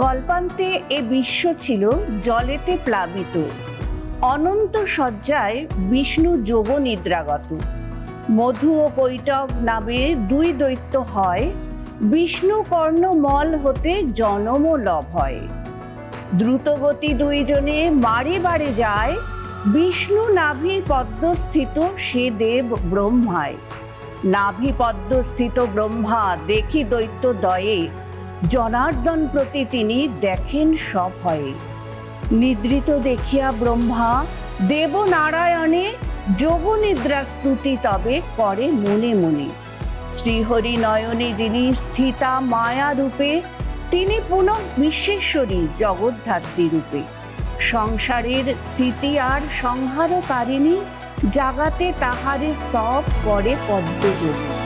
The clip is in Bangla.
কল্পান্তে এ বিশ্ব ছিল জলেতে প্লাবিত। অনন্ত শয্যায় বিষ্ণু যোগ নিদ্রাগত। মধু ও কৈটব নামে দুই দৈত্য হয়, বিষ্ণু কর্ণমল হতে জনম লভ হয়। দ্রুতগতি দুইজনে মারে বারে যায়, বিষ্ণু নাভি পদ্মস্থিত সে দেব ব্রহ্মায়। নাভি পদ্মস্থিত ব্রহ্মা দেখি দৈত্য দয়ে, জনার্দন প্রতি তিনি দেখেন সভয়ে। নিদ্রিত দেখিয়া ব্রহ্মা দেবনারায়ণে যোগনিদ্রা স্তুতি তবে করে মনে মনে। শ্রীহরি নয়নে যিনি স্থিতা মায়া রূপে, তিনি পুনঃ বিশ্বেশ্বরী জগদ্ধাত্রী রূপে। সংসারের স্থিতি আর সংহারকারিণী, জাগাতে তাহারে স্তব করে পদ্মযোগী।